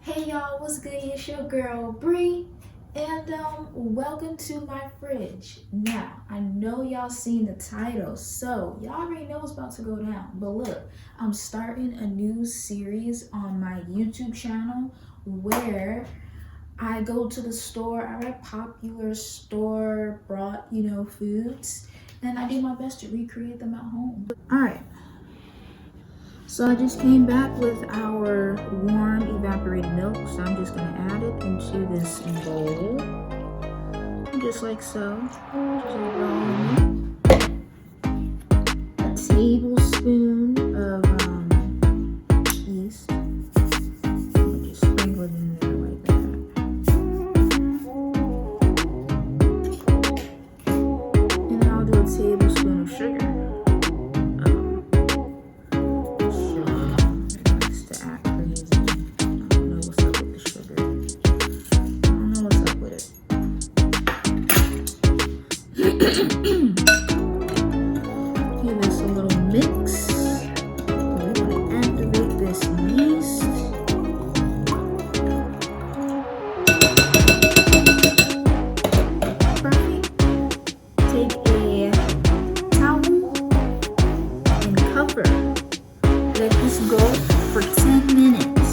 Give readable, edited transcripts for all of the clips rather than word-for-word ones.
Hey y'all, what's good? It's your girl Bree, and welcome to my fridge. Now, I know y'all seen the title, so y'all already know what's about to go down. But look, I'm starting a new series on my YouTube channel where I go to the store, I read popular store brought, foods, and I do my best to recreate them at home. Alright. So I just came back with our warm evaporated milk, so I'm just gonna add it into this bowl, just like so. Just a tablespoon of yeast. Just sprinkle it in there like that. And then I'll do a tablespoon of sugar. Give this a little mix. We're going to activate this yeast. Perfect. Take a towel and cover. Let this go for 10 minutes.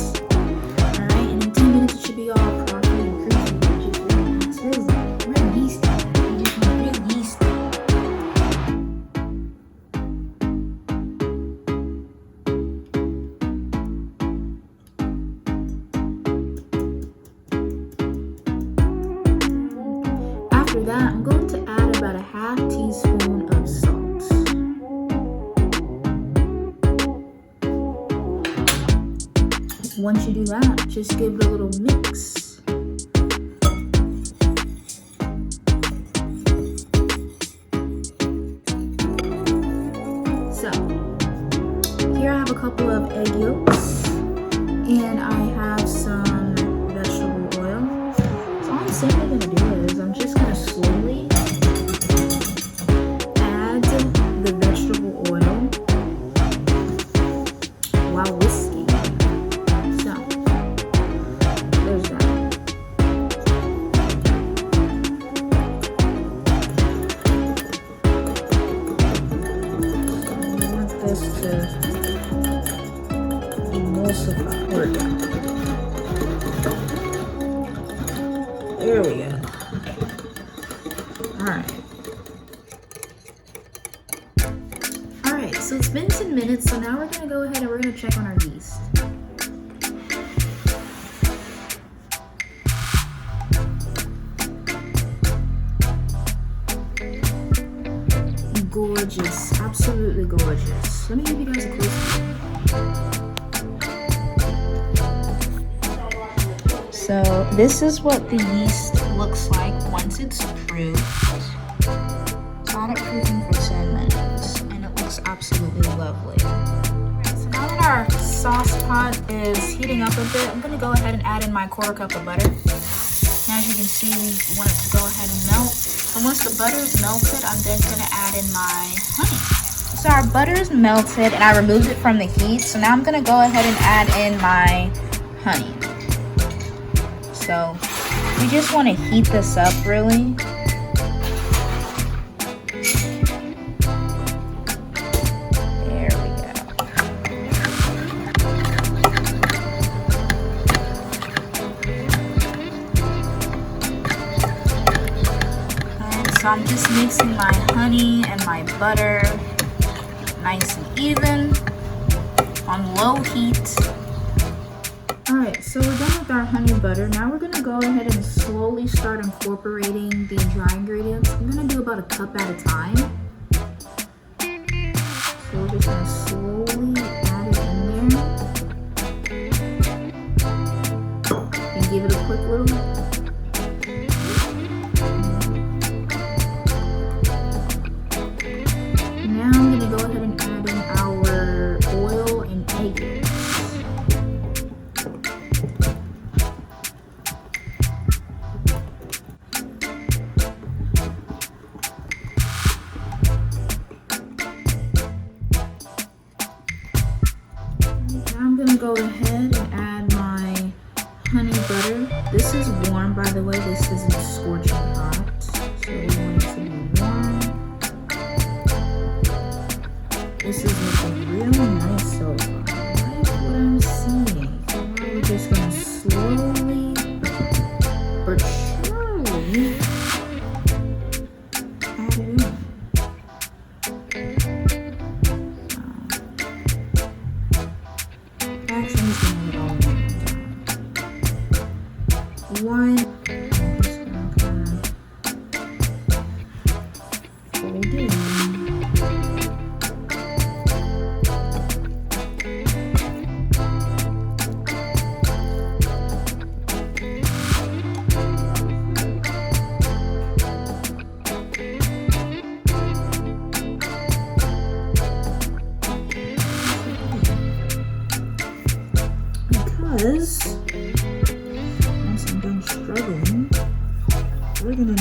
Alright, and in 10 minutes it should be all properly and creamy. It says real yeasty. After that, I'm going to add about a half teaspoon of salt. Once you do that, just give it a little mix. So, here I have a couple of egg yolks, and I have some vegetable oil. So all I'm simply going to do is I'm just going to slowly add the vegetable oil while whisking. So, there's that. So we want this to emulsify. There we go. There we go. Alright, so it's been 10 minutes, so now we're going to go ahead and we're going to check on our yeast. Gorgeous, absolutely gorgeous. Let me give you guys a close look. So this is what the yeast looks like once it's proofed. Got it proofing for 10 minutes, and it looks absolutely lovely. So now that our sauce pot is heating up a bit, I'm going to go ahead and add in my quarter cup of butter. And as you can see, we want it to go ahead and melt. And once the butter is melted, I'm then going to add in my honey. So our butter is melted, and I removed it from the heat. So now I'm going to go ahead and add in my honey. So we just want to heat this up really. There we go. So I'm just mixing my honey and my butter nice and even on low heat. Alright, so we're done with our honey butter. Now we're going to go ahead and slowly start incorporating the dry ingredients. I'm going to do about a cup at a time. So we're just going to slowly add it in there. And give it a quick little Now I'm going to go ahead and add in our oil and egg yolks. Now I'm going to go ahead and add my butter. This is warm, by the way. This isn't scorching hot. So we want it to be warm. This is looking real nice so far. I like what I'm seeing. So now we're just going to slowly but surely add it in. Actually, I'm just going to put it all in. One. I'm just going to kind of fold it in. Because once I'm done struggling, we're gonna